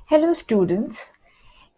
Hello students,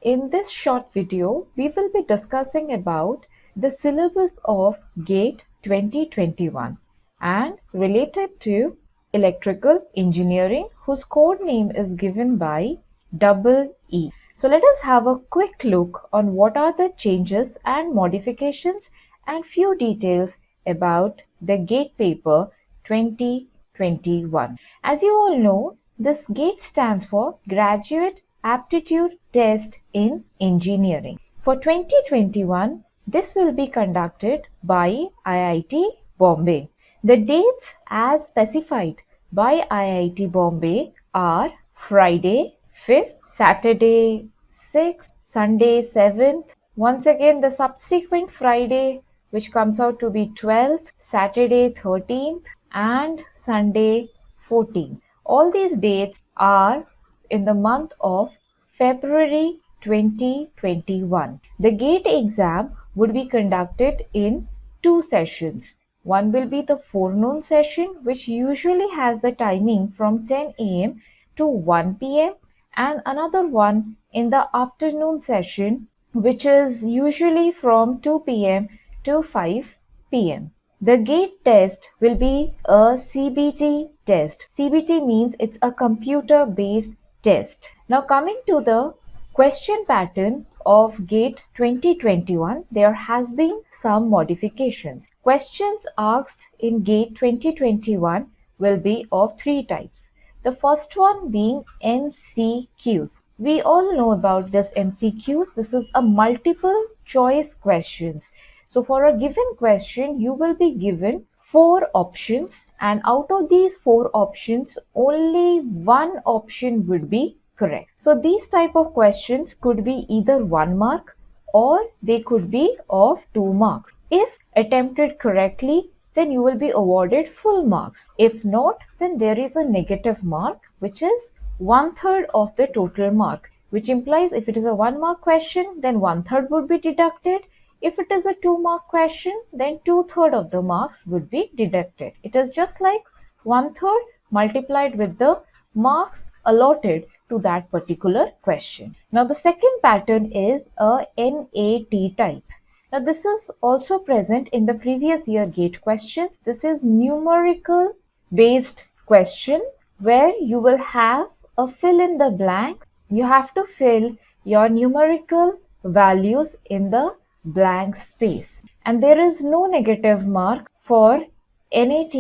in this short video we will be discussing about the syllabus of GATE 2021 and related to electrical engineering whose code name is given by double E. So let us have a quick look on what are the changes and modifications and few details about the GATE paper 2021. As you all know, this GATE stands for Graduate Aptitude Test in Engineering. For 2021, this will be conducted by IIT Bombay. The dates as specified by IIT Bombay are Friday 5th, Saturday 6th, Sunday 7th, once again the subsequent Friday which comes out to be 12th, Saturday 13th and Sunday 14th. All these dates are in the month of February 2021. The GATE exam would be conducted in two sessions. One will be the forenoon session, which usually has the timing from 10 a.m. to 1 p.m. and another one in the afternoon session, which is usually from 2 p.m. to 5 p.m. The GATE test will be a CBT test. CBT means it's a computer-based test. Now coming to the question pattern of GATE 2021, there has been some modifications. Questions asked in GATE 2021 will be of three types. The first one being MCQs. We all know about this MCQs. This is a multiple choice questions. So for a given question, you will be given four options, and out of these four options, only one option would be correct. So these type of questions could be either 1 mark or they could be of 2 marks. If attempted correctly, then you will be awarded full marks. If not, then there is a negative mark, which is 1/3 of the total mark, which implies if it is a 1 mark question, then 1/3 would be deducted. If it is a 2 mark question, then 2/3 of the marks would be deducted. It is just like 1/3 multiplied with the marks allotted to that particular question. Now the second pattern is a NAT type. Now this is also present in the previous year GATE questions. This is numerical based question where you will have a fill in the blank. You have to fill your numerical values in the blank space, and there is no negative mark for NAT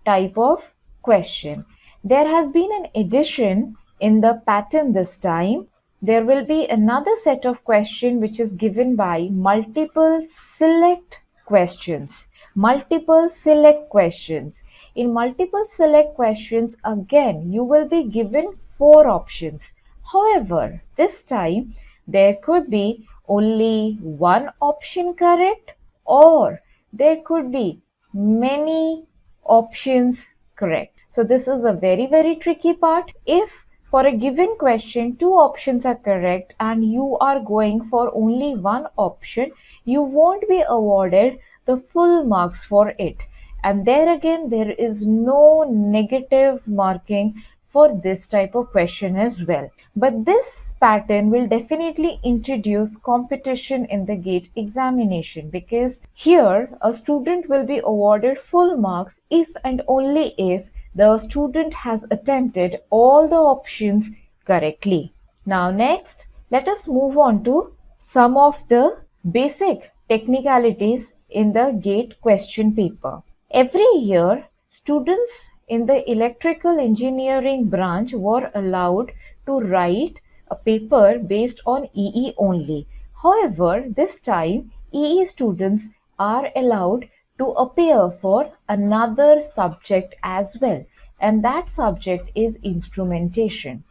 type of question. There has been an addition in the pattern this time. There will be another set of question which is given by multiple select questions. Multiple select questions. In multiple select questions, again, you will be given four options. However, this time there could be only one option correct, or there could be many options correct. So this is a very tricky part. If for a given question, two options are correct and you are going for only one option, you won't be awarded the full marks for it. And there again, there is no negative marking for this type of question as well. But this pattern will definitely introduce competition in the GATE examination, because here a student will be awarded full marks if and only if the student has attempted all the options correctly. Now next, let us move on to some of the basic technicalities in the GATE question paper. Every year, students in the electrical engineering branch were allowed to write a paper based on EE only. However, this time EE students are allowed to appear for another subject as well, and that subject is instrumentation.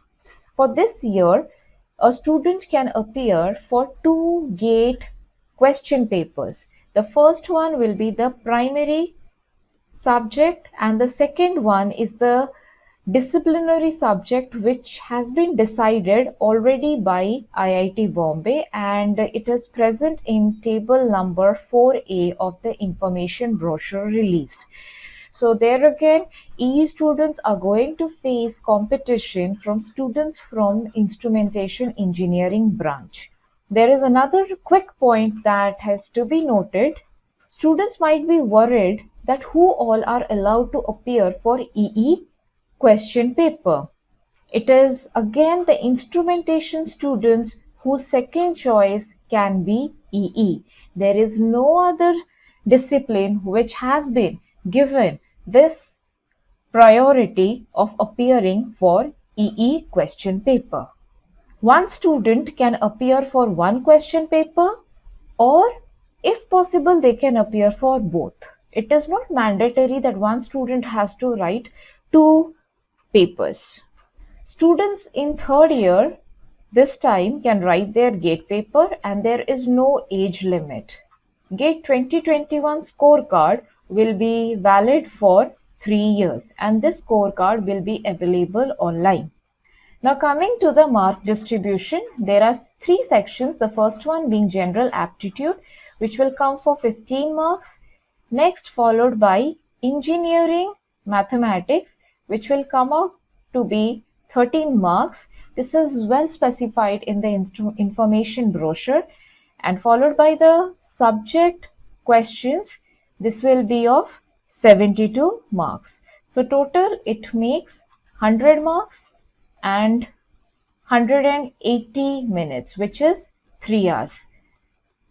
For this year, a student can appear for two GATE question papers. The first one will be the primary subject, and the second one is the disciplinary subject, which has been decided already by IIT Bombay, and it is present in table number 4A of the information brochure released. So there again, EE students are going to face competition from students from instrumentation engineering branch. There is another quick point that has to be noted. Students might be worried that who all are allowed to appear for EE question paper. It is again the instrumentation students whose second choice can be EE. There is no other discipline which has been given this priority of appearing for EE question paper. One student can appear for one question paper, or if possible they can appear for both. It is not mandatory that one student has to write two papers. Students in third year this time can write their GATE paper and there is no age limit. GATE 2021 scorecard will be valid for 3 years and this scorecard will be available online. Now coming to the mark distribution, there are 3 sections. The first one being general aptitude, which will come for 15 marks. Next followed by engineering mathematics, which will come out to be 13 marks. This is well specified in the information brochure, and followed by the subject questions. This will be of 72 marks. So total it makes 100 marks and 180 minutes, which is 3 hours.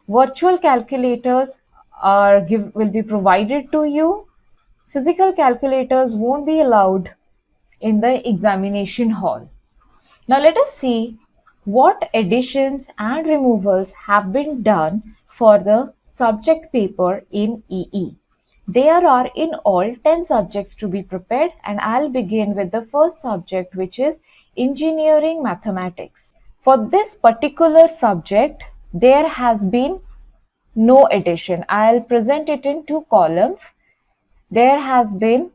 Virtual calculators will be provided to you. Physical calculators won't be allowed in the examination hall. Now let us see what additions and removals have been done for the subject paper in EE. There are in all 10 subjects to be prepared, and I'll begin with the first subject, which is engineering mathematics. For this particular subject, there has been no addition. I'll present it in 2 columns. There has been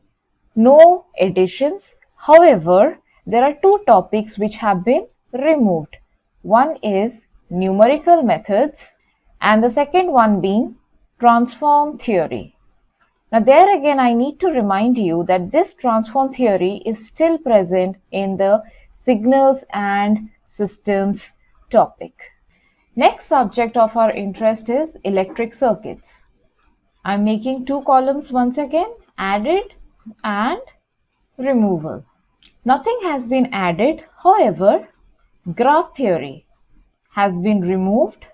no additions. However, there are 2 topics which have been removed. One is numerical methods and the second one being transform theory. Now there again I need to remind you that this transform theory is still present in the signals and systems topic. Next subject of our interest is electric circuits. I am making 2 columns once again, added and removal. Nothing has been added. However, graph theory has been removed.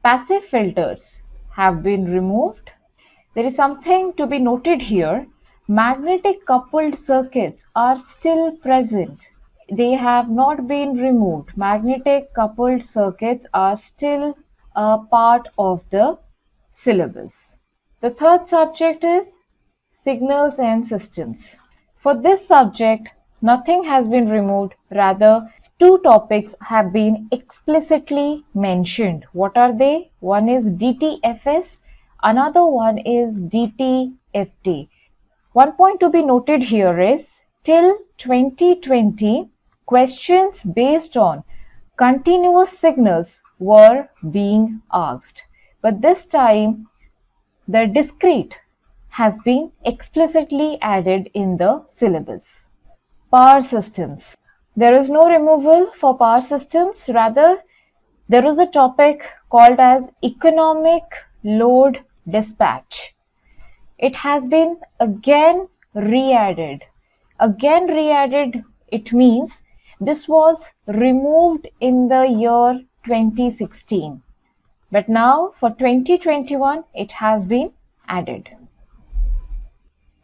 Passive filters have been removed. There is something to be noted here. Magnetic coupled circuits are still present. They have not been removed. Magnetic coupled circuits are still a part of the syllabus. The third subject is signals and systems. For this subject, nothing has been removed. Rather, 2 topics have been explicitly mentioned. What are they? One is DTFS, another one is DTFT. One point to be noted here is, till 2020, questions based on continuous signals were being asked. But this time, the discrete has been explicitly added in the syllabus. Power systems. There is no removal for power systems. Rather, there is a topic called as economic load dispatch. It has been again re-added. Again re-added, it means this was removed in the year 2016. But now for 2021, it has been added.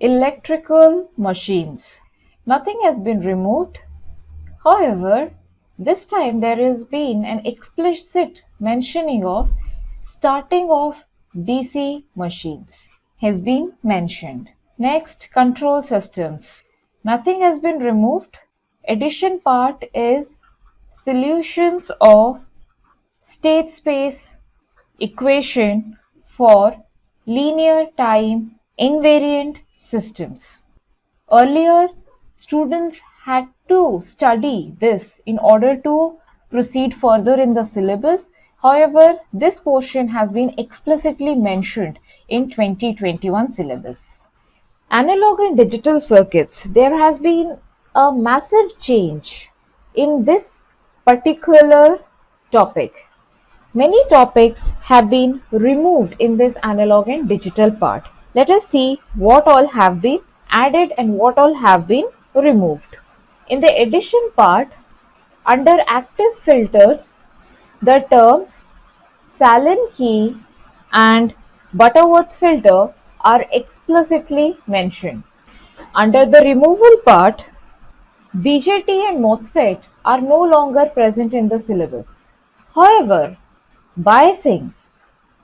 Electrical machines. Nothing has been removed. However, this time there has been an explicit mentioning of starting of DC machines has been mentioned. Next, control systems. Nothing has been removed. Addition part is solutions of state space equation for linear time invariant systems. Earlier, students had to study this in order to proceed further in the syllabus. However, this portion has been explicitly mentioned in 2021 syllabus. Analog and digital circuits, there has been a massive change in this particular topic. Many topics have been removed in this analog and digital part. Let us see what all have been added and what all have been removed. In the addition part, under active filters, the terms Sallen-Key and Butterworth filter are explicitly mentioned. Under the removal part, BJT and MOSFET are no longer present in the syllabus. However, biasing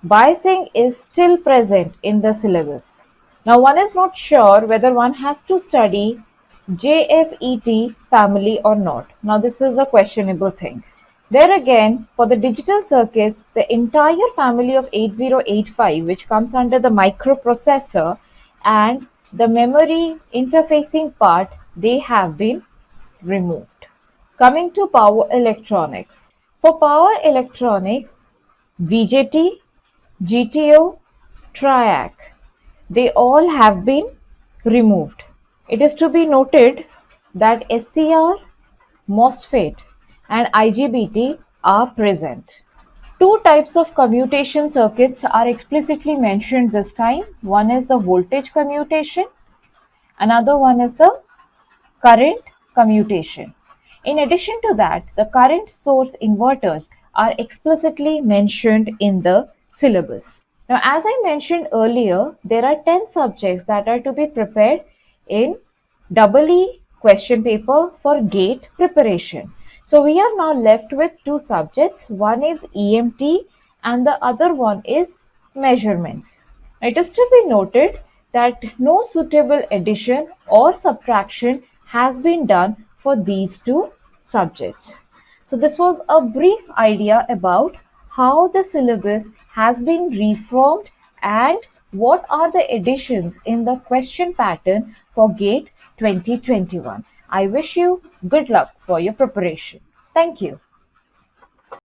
biasing is still present in the syllabus. Now, one is not sure whether one has to study JFET family or not. Now, this is a questionable thing. There again, for the digital circuits, the entire family of 8085, which comes under the microprocessor and the memory interfacing part, they have been removed. Coming to power electronics. For power electronics, VJT, GTO, TRIAC, they all have been removed. It is to be noted that SCR, MOSFET and IGBT are present. Two types of commutation circuits are explicitly mentioned this time. One is the voltage commutation, another one is the current commutation. In addition to that, the current source inverters are explicitly mentioned in the syllabus. Now, as I mentioned earlier, there are 10 subjects that are to be prepared in EE question paper for GATE preparation. So, we are now left with two subjects. One is EMT and the other one is measurements. It is to be noted that no suitable addition or subtraction has been done for these two subjects. So this was a brief idea about how the syllabus has been reformed and what are the additions in the question pattern for GATE 2021. I wish you good luck for your preparation. Thank you.